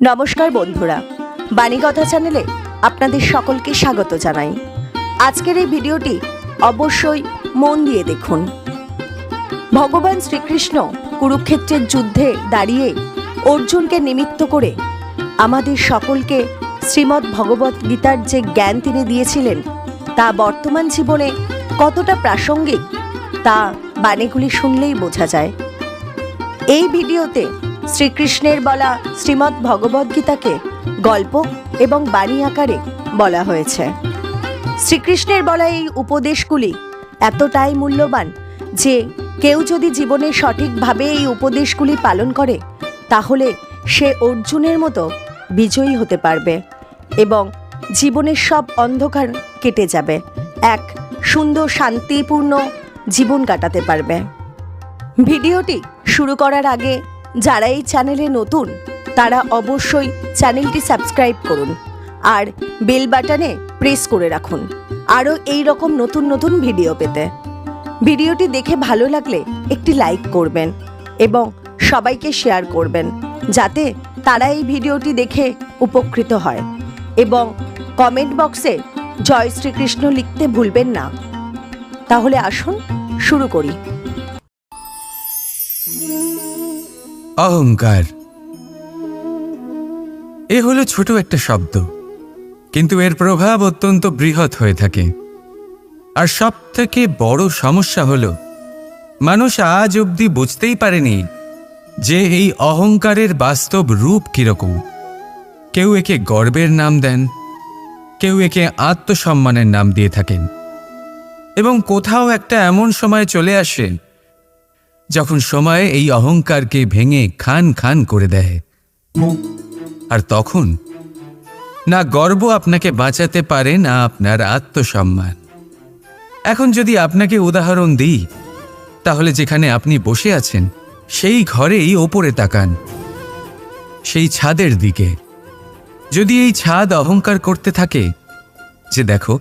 নমস্কার বন্ধুরা, বাণীকথা চ্যানেলে আপনাদের সকলকে স্বাগত জানাই। আজকের এই ভিডিওটি অবশ্যই মন দিয়ে দেখুন। ভগবান শ্রীকৃষ্ণ কুরুক্ষেত্রের যুদ্ধে দাঁড়িয়ে অর্জুনকে নিমিত্ত করে আমাদের সকলকে শ্রীমদ্ ভগবত গীতার যে জ্ঞান তিনি দিয়েছিলেন তা বর্তমান জীবনে কতটা প্রাসঙ্গিক তা বাণীগুলি শুনলেই বোঝা যায়। এই ভিডিওতে শ্রীকৃষ্ণের বলা শ্রীমদ্ ভগবদ্গীতাকে গল্প এবং বাণী আকারে বলা হয়েছে। শ্রীকৃষ্ণের বলা এই উপদেশগুলি এতটাই মূল্যবান যে কেউ যদি জীবনে সঠিকভাবে এই উপদেশগুলি পালন করে তাহলে সে অর্জুনের মতো বিজয়ী হতে পারবে এবং জীবনের সব অন্ধকার কেটে যাবে, এক সুন্দর শান্তিপূর্ণ জীবন কাটাতে পারবে। ভিডিওটি শুরু করার আগে যারা এই চ্যানেলে নতুন তারা অবশ্যই চ্যানেলটি সাবস্ক্রাইব করুন আর বেল বাটনে প্রেস করে রাখুন আরও এই রকম নতুন নতুন ভিডিও পেতে। ভিডিওটি দেখে ভালো লাগলে একটি লাইক করবেন এবং সবাইকে শেয়ার করবেন যাতে তারা এই ভিডিওটি দেখে উপকৃত হয়, এবং কমেন্ট বক্সে জয় শ্রীকৃষ্ণ লিখতে ভুলবেন না। তাহলে আসুন শুরু করি। অহংকার এ হলো ছোট একটা শব্দ, কিন্তু এর প্রভাব অত্যন্ত বৃহৎ হয়ে থাকে। আর সব থেকে বড় সমস্যা হলো মানুষ আজ অবধি বুঝতেই পারেনি যে এই অহংকারের বাস্তব রূপ কিরকম। কেউ একে গর্বের নাম দেন, কেউ একে আত্মসম্মানের নাম দিয়ে থাকেন, এবং কোথাও একটা এমন সময় চলে আসে যখন সময় এই অহংকারকে ভেঙে খান খান করে দেয়। আর তখন না গর্ব আপনাকে বাঁচাতে পারে না আপনার আত্মসম্মান। এখন যদি আপনাকে উদাহরণ দিই, তাহলে যেখানে আপনি বসে আছেন সেই ঘরেই ওপরে তাকান, সেই ছাদের দিকে। যদি এই ছাদ অহংকার করতে থাকে যে দেখো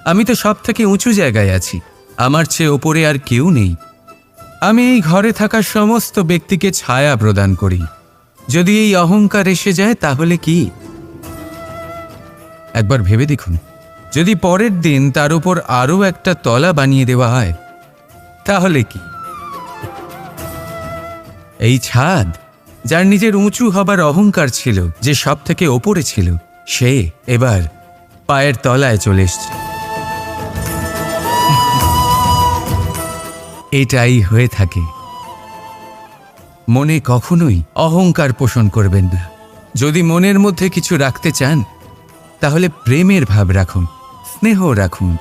আমি তো সব থেকে উঁচু জায়গায় আছি, আমার চেয়ে ওপরে আর কেউ নেই, আমি এই ঘরে থাকা সমস্ত ব্যক্তিকে ছায়া প্রদান করি, যদি এই অহংকার এসে যায় তাহলে কি? একবার ভেবে দেখুন, যদি পরের দিন তার উপর আরও একটা তলা বানিয়ে দেওয়া হয় তাহলে কি? এই ছাদ যার নিজের উঁচু হবার অহংকার ছিল, যে সব থেকে ওপরে ছিল, সে এবার পায়ের তলায় চলে এসছে। এটাই হয়ে থাকে। মনে কখনোই অহংকার পোষণ করবেন না। যদি মনের মধ্যে কিছু রাখতে চান তাহলে প্রেমের ভাব রাখুন, স্নেহ রাখুন।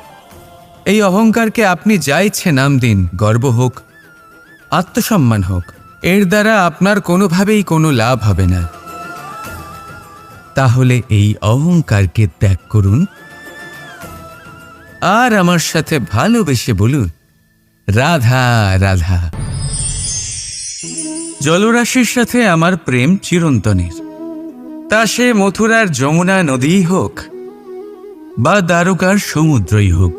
এই অহংকারকে আপনি যা ইচ্ছে নাম দিন, গর্ব হোক, আত্মসম্মান হোক, এর দ্বারা আপনার কোনোভাবেই কোনো লাভ হবে না। তাহলে এই অহংকারকে ত্যাগ করুন আর আমার সাথে ভালোবেসে বলুন, রাধা রাধা। জলরাশির সাথে আমার প্রেম চিরন্তনের, তা সে মথুরার যমুনা নদীই হোক বা দ্বারকার সমুদ্রই হোক।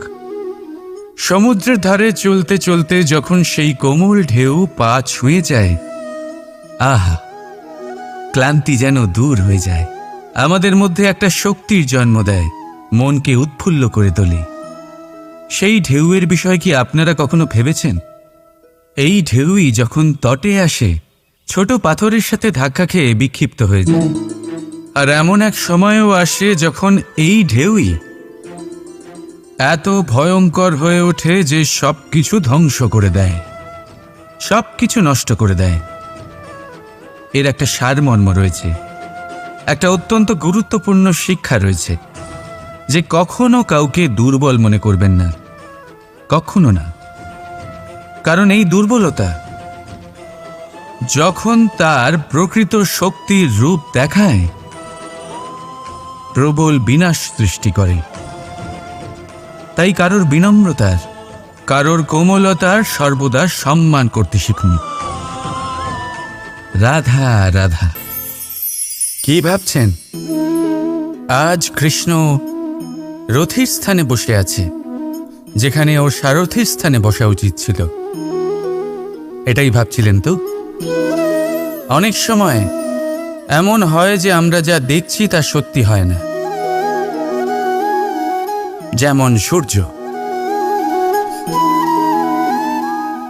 সমুদ্রের ধারে চলতে চলতে যখন সেই কোমল ঢেউ পা ছুঁয়ে যায়, আহা, ক্লান্তি যেন দূর হয়ে যায়। আমাদের মধ্যে একটা শক্তির জন্ম দেয়, মনকে উৎফুল্ল করে তোলে। সেই ঢেউয়ের বিষয় কি আপনারা কখনো ভেবেছেন? এই ঢেউই যখন তটে আসে ছোট পাথরের সাথে ধাক্কা খেয়ে বিক্ষিপ্ত হয়ে যায়। আর এমন এক সময়ও আসে যখন এই ঢেউই এত ভয়ঙ্কর হয়ে ওঠে যে সব কিছু ধ্বংস করে দেয়, সব কিছু নষ্ট করে দেয়। এর একটা সারমর্ম রয়েছে, একটা অত্যন্ত গুরুত্বপূর্ণ শিক্ষা রয়েছে, যে কখনো কাউকে দুর্বল মনে করবেন না, কখনো না। কারণ এই দুর্বলতা যখন তার প্রকৃত শক্তির রূপ দেখায়, প্রবল বিনাশ সৃষ্টি করে। তাই কারোর বিনম্রতার, কারোর কোমলতার সর্বদা সম্মান করতে শিখুন। রাধা রাধা। কি ভাবছেন আজ কৃষ্ণ রথীর স্থানে বসে আছে, যেখানে ওর সারথীর স্থানে বসা উচিত ছিল? এটাই ভাবছিলেন তো? অনেক সময় এমন হয় যে আমরা যা দেখছি তা সত্যি হয় না। যেমন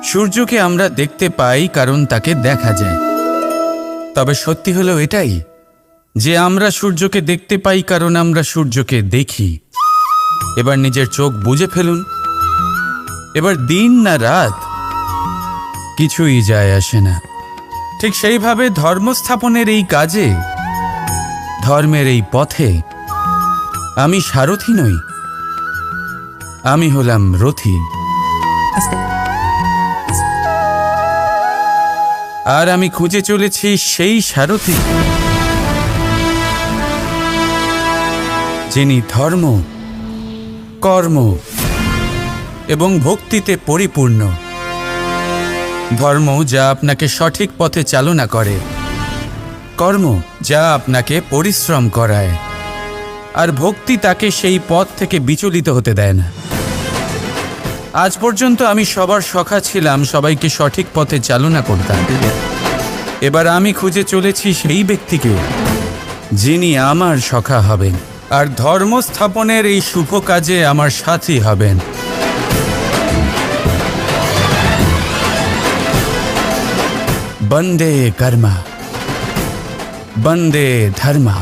সূর্যকে আমরা দেখতে পাই কারণ তাকে দেখা যায়। তবে সত্যি হলো এটাই যে আমরা সূর্যকে দেখতে পাই কারণ আমরা সূর্যকে দেখি। এবার নিজের চোখ বুজে ফেলুন। এবার দিন না রাত কিছুই যায় আসে না। ঠিক সেইভাবে ধর্মস্থাপনের এই কাজে, ধর্মের এই পথে আমি সারথি নই, আমি হলাম রথী। আর আমি খুঁজে চলেছি সেই সারথি যিনি ধর্ম, কর্ম এবং ভক্তিতে পরিপূর্ণ। ধর্ম যা আপনাকে সঠিক পথে চালনা করে, কর্ম যা আপনাকে পরিশ্রম করায়, আর ভক্তি তাকে সেই পথ থেকে বিচলিত হতে দেয় না। আজ পর্যন্ত আমি সবার সখা ছিলাম, সবাইকে সঠিক পথে চালনা করতাম। এবার আমি খুঁজে চলেছি সেই ব্যক্তিকে যিনি আমার সখা হবেন আর ধর্ম স্থাপনের এই শুভ কাজে আমার সাথী হবেন। বন্দে কর্মা, বন্দে ধর্মা,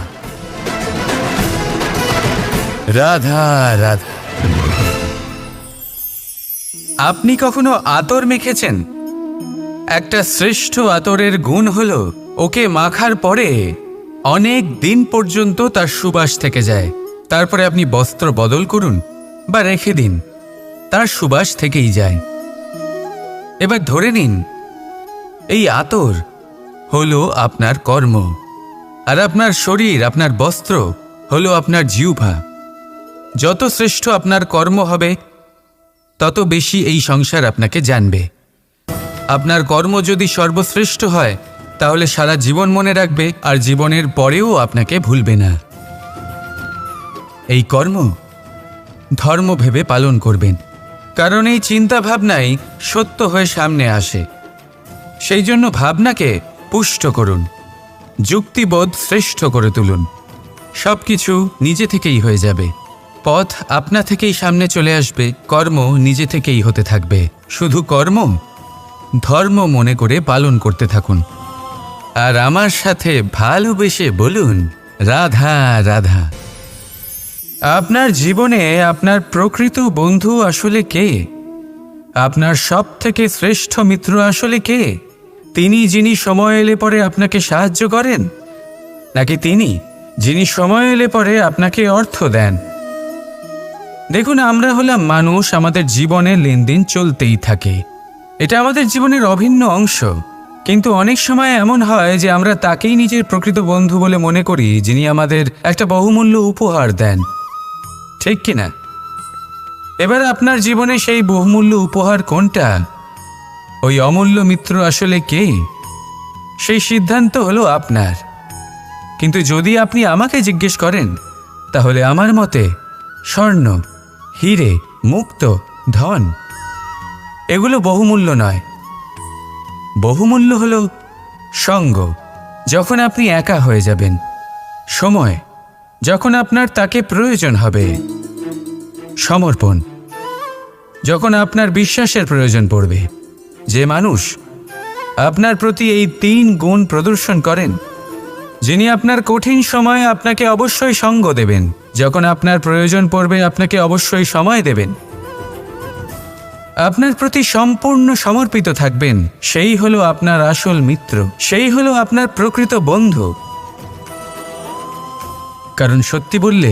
রাধা রাধা। আপনি কখনো আতর মেখেছেন? একটা শ্রেষ্ঠ আতরের গুণ হলো ওকে মাখার পরে অনেক দিন পর্যন্ত তার সুবাস থেকে যায়। তারপরে আপনি বস্ত্র বদল করুন বা রেখে দিন, তার সুবাস থেকেই যায়। এবার ধরে নিন এই আতর হলো আপনার কর্ম, আর আপনার শরীর, আপনার বস্ত্র হলো আপনার জিহ্বা। যত শ্রেষ্ঠ আপনার কর্ম হবে তত বেশি এই সংসার আপনাকে জানবে। আপনার কর্ম যদি সর্বশ্রেষ্ঠ হয় তাহলে সারা জীবন মনে রাখবে, আর জীবনের পরেও আপনাকে ভুলবে না। এই কর্ম ধর্ম ভেবে পালন করবেন, কারণ এই চিন্তা ভাবনাই সত্য হয়ে সামনে আসে। সেই জন্য ভাবনাকে পুষ্ট করুন, যুক্তিবোধ শ্রেষ্ঠ করে তুলুন। সব কিছু নিজে থেকেই হয়ে যাবে, পথ আপনা থেকেই সামনে চলে আসবে, কর্ম নিজে থেকেই হতে থাকবে। শুধু কর্ম ধর্ম মনে করে পালন করতে থাকুন, আর আমার সাথে ভালোবেসে বলুন রাধা রাধা। আপনার জীবনে আপনার প্রকৃত বন্ধু আসলে কে? আপনার সব থেকে শ্রেষ্ঠ মিত্র আসলে কে? তিনি যিনি সময় এলে পরে আপনাকে সাহায্য করেন, নাকি তিনি যিনি সময় এলে পরে আপনাকে অর্থ দেন? দেখুন, আমরা হলাম মানুষ, আমাদের জীবনে লেনদেন চলতেই থাকে। এটা আমাদের জীবনের অভিন্ন অংশ। কিন্তু অনেক সময় এমন হয় যে আমরা তাকেই নিজের প্রকৃত বন্ধু বলে মনে করি যিনি আমাদের একটা বহুমূল্য উপহার দেন, ঠিক কিনা? এবার আপনার জীবনে সেই বহুমূল্য উপহার কোনটা, ওই অমূল্য মিত্র আসলে কে, সেই সিদ্ধান্ত হলো আপনার। কিন্তু যদি আপনি আমাকে জিজ্ঞেস করেন তাহলে আমার মতে স্বর্ণ, হিরে, মুক্ত, ধন এগুলো বহুমূল্য নয়। বহুমূল্য হলো সঙ্গ, যখন আপনি একা হয়ে যাবেন, সময়, যখন আপনার তাকে প্রয়োজন হবে, সমর্পণ, যখন আপনার বিশ্বাসের প্রয়োজন পড়বে। যে মানুষ আপনার প্রতি এই 3 গুণ প্রদর্শন করেন, যিনি আপনার কঠিন সময়ে আপনাকে অবশ্যই সঙ্গ দেবেন, যখন আপনার প্রয়োজন পড়বে আপনাকে অবশ্যই সময় দেবেন, আপনার প্রতি সম্পূর্ণ সমর্পিত থাকবেন, সেই হলো আপনার আসল মিত্র, সেই হলো আপনার প্রকৃত বন্ধু। কারণ সত্যি বললে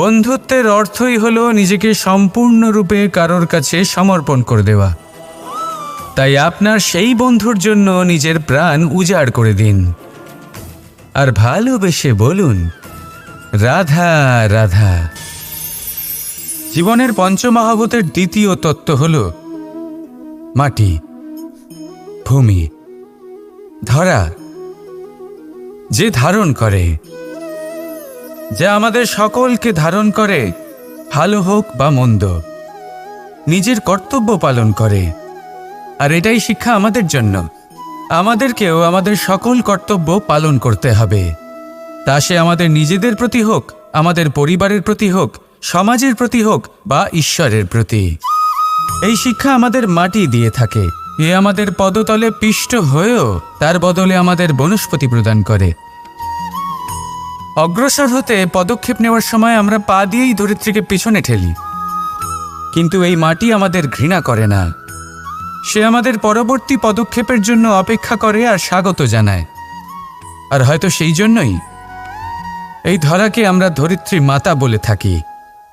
বন্ধুত্বের অর্থই হলো নিজেকে সম্পূর্ণরূপে কারোর কাছে সমর্পণ করে দেওয়া। তাই আপনার সেই বন্ধুর জন্য নিজের প্রাণ উজাড় করে দিন, আর ভালোবেসে বলুন রাধা রাধা। জীবনের পঞ্চমহাভূতের দ্বিতীয় তত্ত্ব হল মাটি, ভূমি, ধরা, যে ধারণ করে, যা আমাদের সকলকে ধারণ করে, ভালো হোক বা মন্দ, নিজের কর্তব্য পালন করে। আর এটাই শিক্ষা আমাদের জন্য। আমাদেরকেও আমাদের সকল কর্তব্য পালন করতে হবে, তা সে আমাদের নিজেদের প্রতি হোক, আমাদের পরিবারের প্রতি হোক, সমাজের প্রতি হোক বা ঈশ্বরের প্রতি। এই শিক্ষা আমাদের মাটি দিয়ে থাকে, এ আমাদের পদতলে পিষ্ট হয়েও তার বদলে আমাদের বনস্পতি প্রদান করে। অগ্রসর হতে পদক্ষেপ নেওয়ার সময় আমরা পা দিয়েই ধরিত্রীকে পিছনে ঠেলি, কিন্তু এই মাটি আমাদের ঘৃণা করে না। সে আমাদের পরবর্তী পদক্ষেপের জন্য অপেক্ষা করে আর স্বাগত জানায়। আর হয়তো সেই জন্যই এই ধরাকে আমরা ধরিত্রী মাতা বলে থাকি।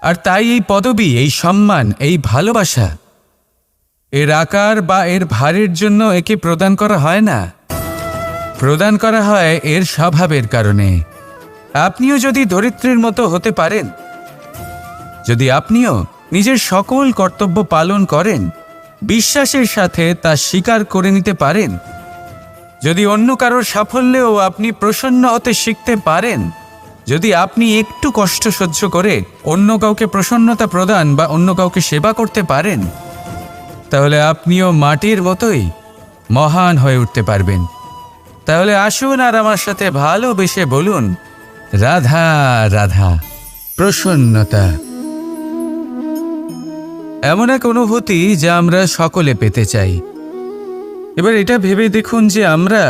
আর তাই এই পদবি, এই সম্মান, এই ভালোবাসা এর আকার বা এর ভারের জন্য একে প্রদান করা হয় না, প্রদান করা হয় এর স্বভাবের কারণে। আপনিও যদি ধরিত্রীর মতো হতে পারেন, যদি আপনিও নিজের সকল কর্তব্য পালন করেন, বিশ্বাসের সাথে তা স্বীকার করে নিতে পারেন, যদি অন্য কারোর সাফল্যেও আপনি প্রসন্ন হতে শিখতে পারেন, যদি আপনি একটু কষ্ট সহ্য করে অন্য কাউকে প্রসন্নতা প্রদান বা অন্য কাউকে সেবা করতে পারেন, তাহলে আপনিও মাটির মতোই মহান হয়ে উঠতে পারবেন। তাহলে আসুন আর আমার সাথে ভালোবেসে বলুন, রাধা রাধা। প্রসন্নতা এমন এক অনুভূতি যা আমরা সকলে পেতে চাই। এবার এটা ভেবে দেখুন যে আমরা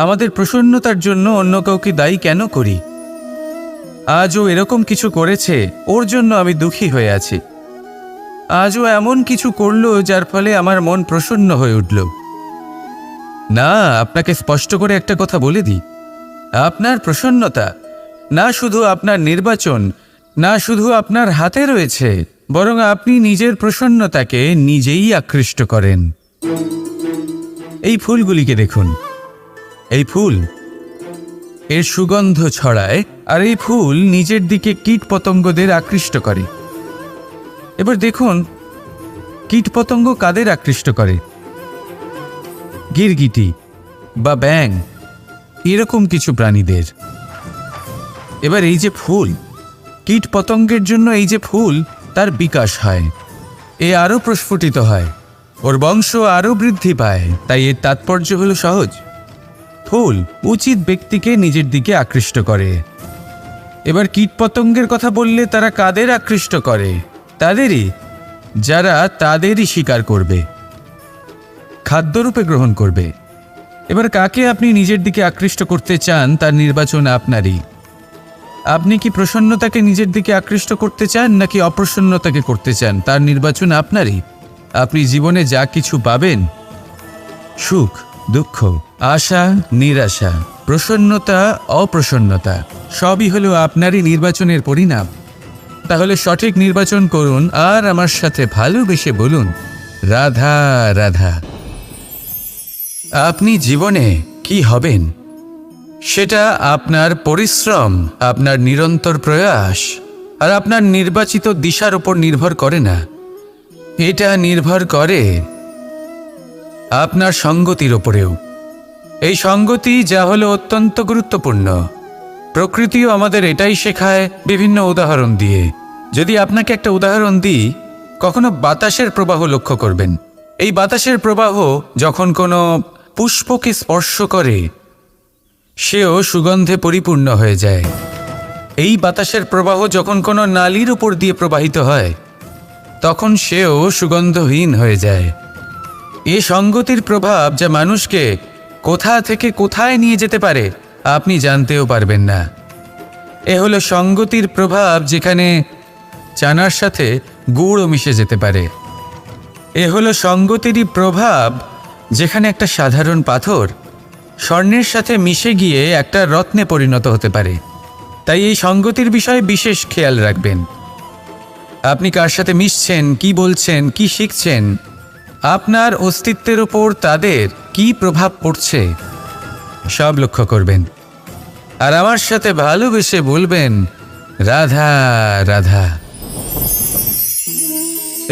আমাদের প্রসন্নতার জন্য অন্য কাউকে দায়ী কেন করি। আজও এরকম কিছু করেছে, ওর জন্য আমি দুঃখী হয়ে আছি। আজও এমন কিছু করলো যার ফলে আমার মন প্রসন্ন হয়ে উঠল। না, আপনাকে স্পষ্ট করে একটা কথা বলে দিই, আপনার প্রসন্নতা না শুধু আপনার নির্বাচন, না শুধু আপনার হাতে রয়েছে, বরং আপনি নিজের প্রসন্নতাকে নিজেই আকৃষ্ট করেন। এই ফুলগুলিকে দেখুন, এই ফুল এর সুগন্ধ ছড়ায়, আর এই ফুল নিজের দিকে কীটপতঙ্গদের আকৃষ্ট করে। এবার দেখুন কীটপতঙ্গ কাদের আকৃষ্ট করে? গিরগিটি বা ব্যাঙ, এরকম কিছু প্রাণীদের। এবার এই যে ফুল, কীটপতঙ্গের জন্য এই যে ফুল, তার বিকাশ হয়, এ আরও প্রস্ফুটিত হয়, ওর বংশ আরও বৃদ্ধি পায়। তাই এর তাৎপর্য হলো সহজ, ফুল উচিত ব্যক্তিকে নিজের দিকে আকৃষ্ট করে। এবার কীটপতঙ্গের কথা বললে তারা কাদের আকৃষ্ট করে? তাদেরই, যারা তাদেরই শিকার করবে, খাদ্যরূপে গ্রহণ করবে। এবার কাকে আপনি নিজের দিকে আকৃষ্ট করতে চান তার নির্বাচন আপনারই। আপনি কি প্রসন্নতাকে নিজের দিকে আকৃষ্ট করতে চান নাকি অপ্রসন্নতাকে করতে চান, তার নির্বাচন আপনারই। আপনি জীবনে যা কিছু পাবেন, সুখ, দুঃখ, আশা, নিরাশা, প্রসন্নতা, অপ্রসন্নতা, সবই হলো আপনারই নির্বাচনের পরিণাম। তাহলে সঠিক নির্বাচন করুন আর আমার সাথে ভালোবেসে বলুন, রাধা রাধা। আপনি জীবনে কি হবেন সেটা আপনার পরিশ্রম, আপনার নিরন্তর প্রয়াস আর আপনার নির্বাচিত দিশার উপর নির্ভর করে না। এটা নির্ভর করে আপনার সঙ্গতির ওপরেও। এই সঙ্গতি যা হলো অত্যন্ত গুরুত্বপূর্ণ। প্রকৃতিও আমাদের এটাই শেখায় বিভিন্ন উদাহরণ দিয়ে। যদি আপনাকে একটা উদাহরণ দিই, কখনো বাতাসের প্রবাহ লক্ষ্য করবেন। এই বাতাসের প্রবাহ যখন কোনো পুষ্পকে স্পর্শ করে, সেও সুগন্ধে পরিপূর্ণ হয়ে যায়। এই বাতাসের প্রবাহ যখন কোনো নালীর উপর দিয়ে প্রবাহিত হয়, তখন সেও সুগন্ধহীন হয়ে যায়। এ সঙ্গতির প্রভাব যা মানুষকে কোথা থেকে কোথায় নিয়ে যেতে পারে আপনি জানতেও পারবেন না। এ হলো সঙ্গতির প্রভাব, যেখানে চানার সাথে গুড়ও মিশে যেতে পারে। এ হলো সঙ্গতিরই প্রভাব, যেখানে একটা সাধারণ পাথর স্বর্ণের সাথে মিশে গিয়ে একটা রত্নে পরিণত হতে পারে। তাই এই সঙ্গতির বিষয়ে বিশেষ খেয়াল রাখবেন। আপনি কার সাথে মিশছেন, কি বলছেন, কি শিখছেন, আপনার অস্তিত্বের ওপর তাদের কি প্রভাব পড়ছে সব লক্ষ্য করবেন। আর আমার সাথে ভালোবেসে বলবেন, রাধা রাধা।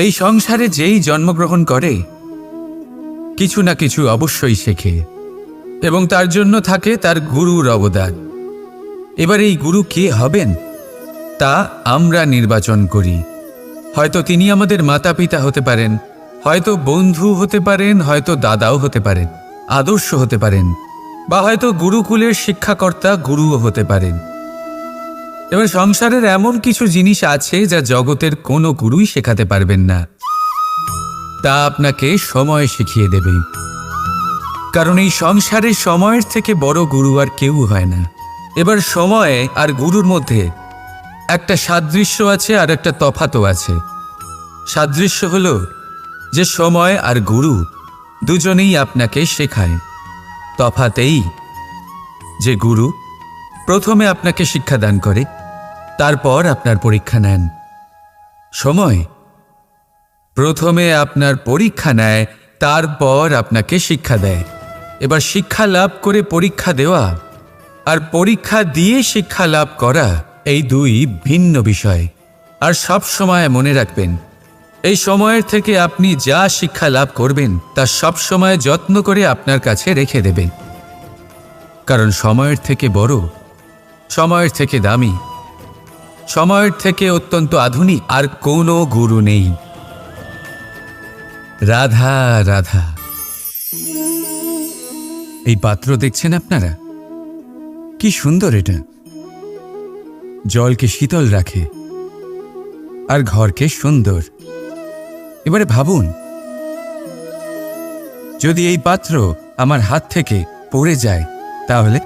এই সংসারে যেই জন্মগ্রহণ করে কিছু না কিছু অবশ্যই শেখে, এবং তার জন্য থাকে তার গুরুর অবদান। এবার এই গুরু কে হবেন তা আমরা নির্বাচন করি। হয়তো তিনি আমাদের মাতা পিতা হতে পারেন, হয়তো বন্ধু হতে পারেন, হয়তো দাদাও হতে পারেন। আদর্শ হতে পারেন, বা হয়তো গুরুকুলের শিক্ষাকর্তা গুরুও হতে পারেন। এবার সংসারের এমন কিছু জিনিস আছে যা জগতের কোনো গুরুই শেখাতে পারবেন না, তা আপনাকে সময় শিখিয়ে দেবে। কারণ এই সংসারে সময়ের থেকে বড় গুরু আর কেউ হয় না। এবার সময় আর গুরুর মধ্যে একটা সাদৃশ্য আছে আর একটা তফাতও আছে। সাদৃশ্য হলো যে সময় আর গুরু দুজনেই আপনাকে শেখায়। তফাতেই যে গুরু প্রথমে আপনাকে শিক্ষাদান করে, তারপর আপনার পরীক্ষা নেন। সময় প্রথমে আপনার পরীক্ষা নেয়, তারপর আপনাকে শিক্ষা দেয়। এবার শিক্ষা লাভ করে পরীক্ষা দেওয়া আর পরীক্ষা দিয়ে শিক্ষা লাভ করা এই দুই ভিন্ন বিষয়। আর সব সময় মনে রাখবেন, এই সময়ের থেকে আপনি যা শিক্ষা লাভ করবেন তা সব সময় যত্ন করে আপনার কাছে রেখে দেবেন। কারণ সময়ের থেকে বড়, সময়ের থেকে দামি, সময়ের থেকে অত্যন্ত আধুনিক আর কোনো গুরু নেই। রাধা রাধা। এই পাত্র দেখছেন আপনারা, কি সুন্দর! এটা জলকে শীতল রাখে আর ঘরকে সুন্দর। এবারে ভাবুন, যদি এই পাত্র আমার হাত থেকে পড়ে যায় তাহলে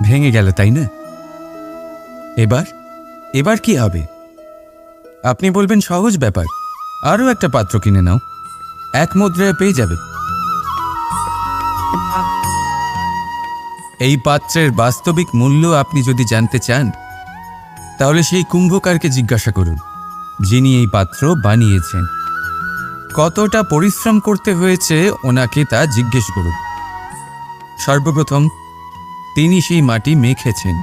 ভেঙে গেল, তাই না? এবার কি হবে? আপনি বলবেন সহজ ব্যাপার, আরও একটা পাত্র কিনে নাও, 1 মুদ্রায় পেয়ে যাবে। এই পাত্রের বাস্তবিক মূল্য আপনি যদি জানতে চান, তাহলে সেই কুম্ভকারকে জিজ্ঞাসা করুন, যিনি এই পাত্র বানিয়েছেন। কতটা পরিশ্রম করতে হয়েছে ওনাকে তা জিজ্ঞেস করুন। সর্বপ্রথম তিনি সেই মাটি মেখেছেন,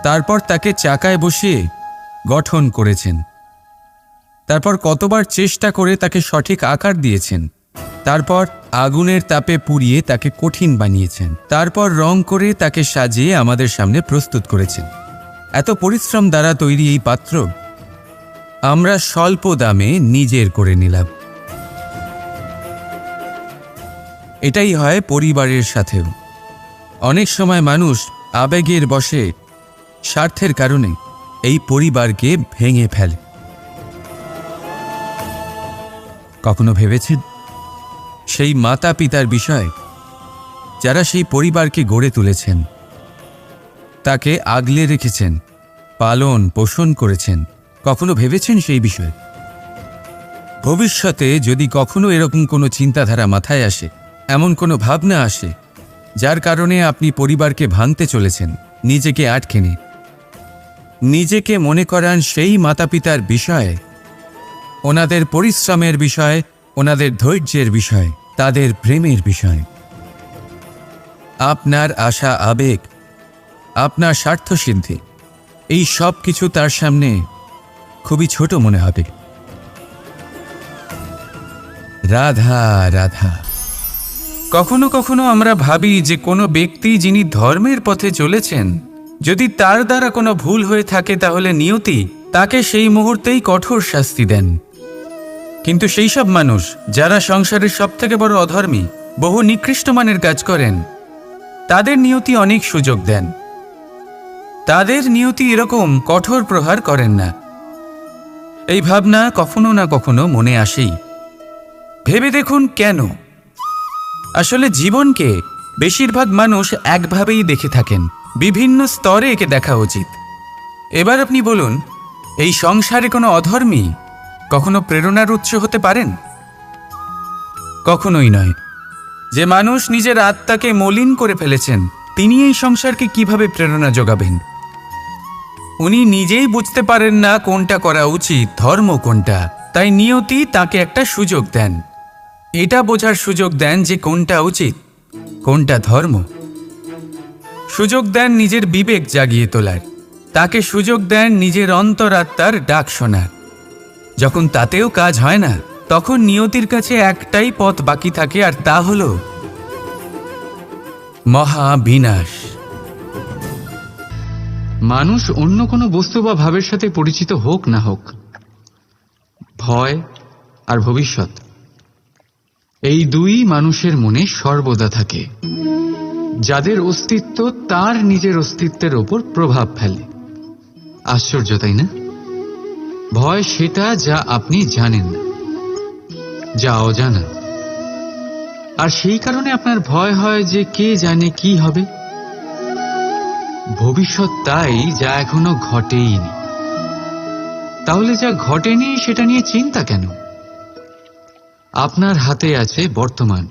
তারপর তাকে চাকায় বসিয়ে গঠন করেছেন, তারপর কতবার চেষ্টা করে তাকে সঠিক আকার দিয়েছেন, তারপর আগুনের তাপে পুড়িয়ে তাকে কঠিন বানিয়েছেন, তারপর রং করে তাকে সাজিয়ে আমাদের সামনে প্রস্তুত করেছেন। এত পরিশ্রম দ্বারা তৈরি এই পাত্র আমরা স্বল্প দামে নিজের করে নিলাম। এটাই হয় পরিবারের সাথেও। অনেক সময় মানুষ আবেগের বশে, স্বার্থের কারণে এই পরিবারকে ভেঙে ফেলে। কখনো ভেবেছেন সেই মাতা পিতার বিষয়, যারা সেই পরিবারকে গড়ে তুলেছেন, তাকে আগলে রেখেছেন, পালন পোষণ করেছেন? কখনো ভেবেছেন সেই বিষয়ে? ভবিষ্যতে যদি কখনো এরকম কোনো চিন্তাধারা মাথায় আসে, এমন কোনো ভাবনা আসে যার কারণে আপনি পরিবারকে ভাঙতে চলেছেন, নিজেকে আটকে নিন। নিজেকে মনে করান সেই মাতা পিতার বিষয়ে, ওনাদের পরিশ্রমের বিষয়, ওনাদের ধৈর্যের বিষয়, তাদের প্রেমের বিষয়। আপনার আশা আবেগ, আপনার স্বার্থসিদ্ধি, এই সব কিছু তার সামনে খুবই ছোট মনে হবে। রাধা রাধা। কখনো কখনো আমরা ভাবি যে কোনো ব্যক্তি যিনি ধর্মের পথে চলেছেন, যদি তার দ্বারা কোনো ভুল হয়ে থাকে তাহলে নিয়তি তাকে সেই মুহূর্তেই কঠোর শাস্তি দেন। কিন্তু সেই সব মানুষ যারা সংসারের সবথেকে বড় অধর্মী, বহু নিকৃষ্ট মানের কাজ করেন, তাদের নিয়তি অনেক সুযোগ দেন। তাদের নিয়তি এরকম কঠোর প্রহার করেন না। এই ভাবনা কখনো না কখনো মনে আসেই। ভেবে দেখুন কেন? আসলে জীবনকে বেশিরভাগ মানুষ একভাবেই দেখে থাকেন, বিভিন্ন স্তরে একে দেখা উচিত। এবার আপনি বলুন, এই সংসারে কোনো অধর্মী কখনো প্রেরণার উৎস হতে পারেন? কখনোই নয়। যে মানুষ নিজের আত্মাকে মলিন করে ফেলেছেন, তিনি এই সংসারকে কিভাবে প্রেরণা যোগাবেন? উনি নিজেই বুঝতে পারেন না কোনটা করা উচিত, ধর্ম কোনটা। তাই নিয়তি তাকে একটা সুযোগ দেন, এটা বোঝার সুযোগ দেন যে কোনটা উচিত, কোনটা ধর্ম। সুযোগ দেন নিজের বিবেক জাগিয়ে তোলার, তাকে সুযোগ দেন নিজের অন্তরাত্মার ডাক শোনার। যখন তাতেও কাজ হয় না, তখন নিয়তির কাছে একটাই পথ বাকি থাকে, আর তা হল মহাবিনাশ। মানুষ অন্য কোনো বস্তু বা ভাবের সাথে পরিচিত হোক না হোক, ভয়, আর ভবিষ্যৎ, এই দুই মানুষের মনে সর্বদা থাকে, যাদের অস্তিত্ব তার নিজের অস্তিত্বের ওপর প্রভাব ফেলে। আশ্চর্য, তাই না? ভয় সেটা যা আপনি জানেন না, যা অজানা। আর সেই কারণে আপনার ভয় হয় যে কে জানে কি হবে। ভবিষ্যৎ তাই যা এখনো ঘটেইনি। তাহলে যা ঘটেনি সেটা নিয়ে চিন্তা কেন? আপনার হাতে আছে বর্তমান।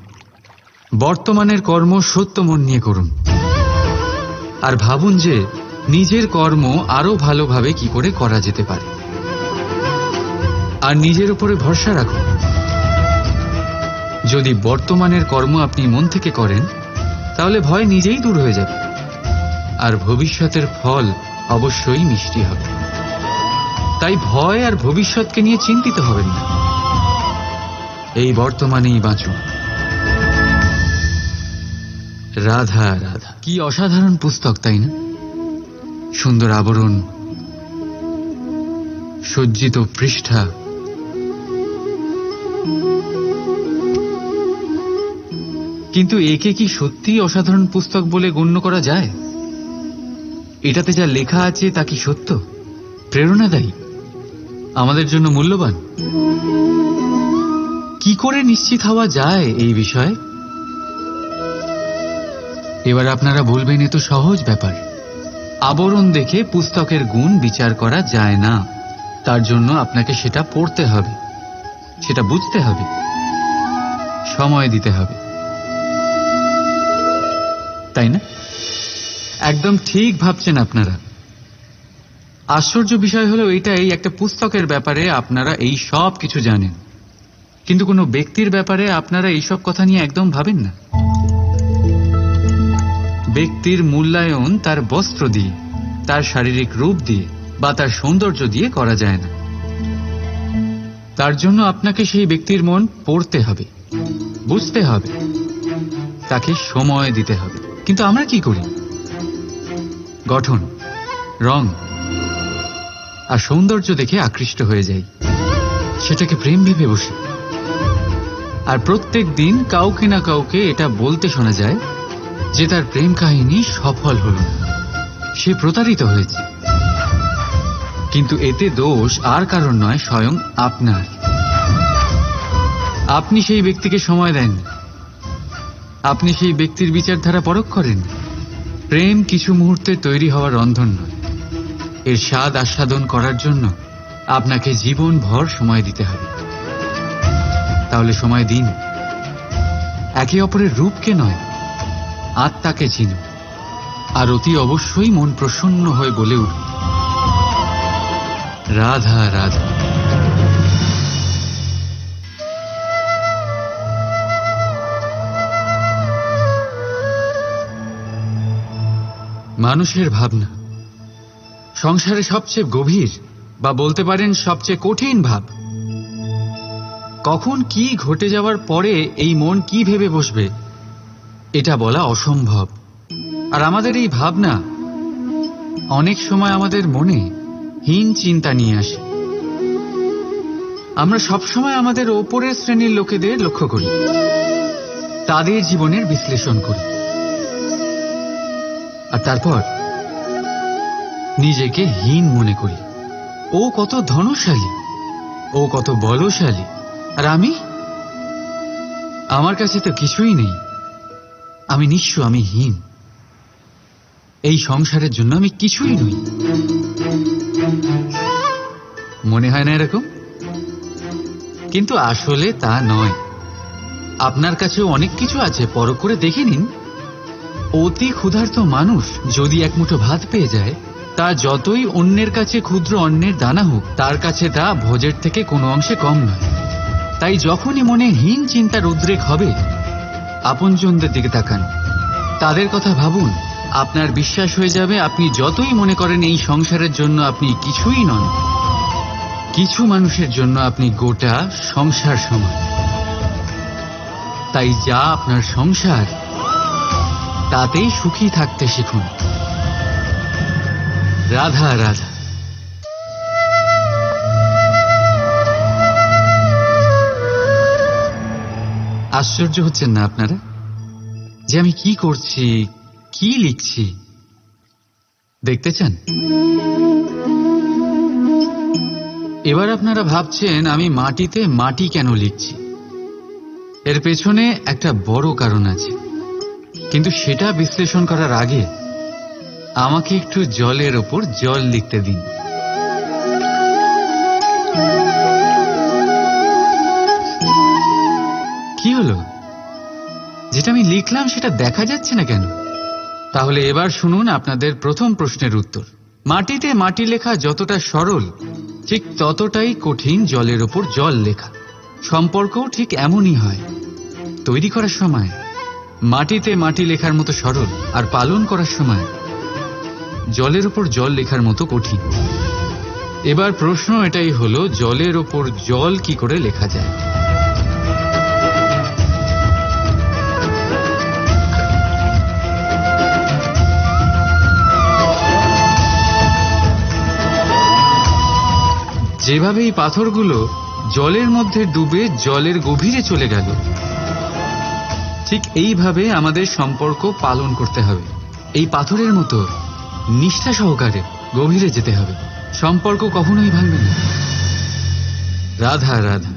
বর্তমানের কর্ম সত্য মন নিয়ে করুন, আর ভাবুন যে নিজের কর্ম আরো ভালোভাবে কি করে করা যেতে পারে। আর নিজের উপরে ভরসা রাখুন। যদি বর্তমানের কর্ম আপনি মন থেকে করেন, তাহলে ভয় নিজেই দূর হয়ে যাবে, আর ভবিষ্যতের ফল অবশ্যই মিষ্টি হবে। তাই ভয় আর ভবিষ্যৎকে নিয়ে চিন্তিত হবেন না, এই বর্তমানেই বাঁচুন। রাধা রাধা, কি অসাধারণ পুস্তক, তাই না? সুন্দর আবরণ, সজ্জিত পৃষ্ঠা, কিন্তু একে কি সত্যি অসাধারণ পুস্তক বলে গণ্য করা যায়? এটাতে যা লেখা আছে তা কি সত্য, প্রেরণাদায়ী, আমাদের জন্য মূল্যবান? কি করে নিশ্চিত হওয়া যায় এই বিষয়ে? এবার আপনারা বলবেন, এ তো সহজ ব্যাপার। আবরণ দেখে পুস্তকের গুণ বিচার করা যায় না। তার জন্য আপনাকে সেটা পড়তে হবে, সেটা বুঝতে হবে, সময় দিতে হবে, তাই না? একদম ঠিক ভাবছেন আপনারা। আশ্চর্য বিষয় হলো এটাই, একটা পুস্তকের ব্যাপারে আপনারা এই সব কিছু জানেন, কিন্তু কোনো ব্যক্তির ব্যাপারে আপনারা এইসব কথা নিয়ে একদম ভাবেন না। ব্যক্তির মূল্যায়ন তার বস্ত্র দিয়ে, তার শারীরিক রূপ দিয়ে বা তার সৌন্দর্য দিয়ে করা যায় না। তার জন্য আপনাকে সেই ব্যক্তির মন পড়তে হবে, বুঝতে হবে, তাকে সময় দিতে হবে। কিন্তু আমরা কি করি? গঠন, রং আর সৌন্দর্য দেখে আকৃষ্ট হয়ে যাই, সেটাকে প্রেম ভেবে বসি। আর প্রত্যেক দিন কাউকে না কাউকে এটা বলতে শোনা যায় যে তার প্রেম কাহিনী সফল হল না, সে প্রতারিত হয়েছে। কিন্তু এতে দোষ আর কারণ নয়, স্বয়ং আপনার। আপনি সেই ব্যক্তিকে সময় দেন, আপনি সেই ব্যক্তির বিচারধারা পরখ করেন। প্রেম কিছু মুহূর্তে তৈরি হওয়ার রন্ধন নয়, এর স্বাদ আস্বাদন করার জন্য আপনাকে জীবনভর সময় দিতে হবে। তাহলে সময় দিন, একে অপরের রূপকে নয়, আত্মাকে চিনুন, আর অতি অবশ্যই মন প্রসন্ন হয়ে বলে উঠুন, রাধা রাধা। মানুষের ভাবনা সংসারে সবচেয়ে গভীর, বা বলতে পারেন সবচেয়ে কঠিন ভাব। কখন কি ঘটে যাওয়ার পরে এই মন কি ভেবে বসবে, এটা বলা অসম্ভব। আর আমাদের এই ভাবনা অনেক সময় আমাদের মনে হীন চিন্তা নিয়ে আসে। আমরা সবসময় আমাদের ওপরের শ্রেণীর লোকেদের লক্ষ্য করি, তাদের জীবনের বিশ্লেষণ করি, আর তারপর নিজেকে হীন মনে করি। ও কত ধনশালী, ও কত বলশালী, আর আমার কাছে তো কিছুই নেই, আমি নিঃস্ব, আমি হীন, এই সংসারের জন্য আমি কিছুই নই। মনে হয় না এরকম? কিন্তু আসলে তা নয়। আপনার কাছেও অনেক কিছু আছে, পরখ করে দেখে নিন। অতি ক্ষুধার্ত মানুষ যদি এক মুঠো ভাত পেয়ে যায়, তা যতই অন্যের কাছে ক্ষুদ্র অন্নের দানা হোক, তার কাছে তা ভোজের থেকে কোনো অংশে কম নয়। তাই যখনই মনে হীন চিন্তার উদ্রেক হবে, আপনজনদের দিকে তাকান, তাদের কথা ভাবুন। আপনার বিশ্বাস হয়ে যাবে, আপনি যতই মনে করেন এই সংসারের জন্য আপনি কিছুই নন, কিছু মানুষের জন্য আপনি গোটা সংসার সমান। তাই যা আপনার সংসার, তাতেই সুখী থাকতে শিখুন। রাধা রাধা। আশ্চর্য হচ্ছেন না আপনারা যে আমি কি করছি, কি লিখছি? দেখতে চান? এবার আপনারা ভাবছেন আমি মাটিতে মাটি কেন লিখছি। এর পেছনে একটা বড় কারণ আছে, কিন্তু সেটা বিশ্লেষণ করার আগে আমাকে একটু জলের ওপর জল লিখতে দিন। কি হলো? যেটা আমি লিখলাম সেটা দেখা যাচ্ছে না কেন? তাহলে এবার শুনুন আপনাদের প্রথম প্রশ্নের উত্তর। মাটিতে মাটি লেখা যতটা সরল, ঠিক ততটাই কঠিন জলের ওপর জল লেখা। সম্পর্কও ঠিক এমনই হয়। তৈরি করার সময় মাটিতে মাটি লেখার মতো সরল, আর পালন করার সময় জলের ওপর জল লেখার মতো কঠিন। এবার প্রশ্ন এটাই হলো, জলের ওপর জল কি করে লেখা যায়? যেভাবে এই পাথরগুলো জলের মধ্যে ডুবে জলের গভীরে চলে গেল, ঠিক এইভাবে আমাদের সম্পর্ক পালন করতে হবে। এই পাথরের মতো নিষ্ঠা সহকারে গভীরে যেতে হবে। সম্পর্ক কখনোই ভাঙবে না। রাধা রাধা।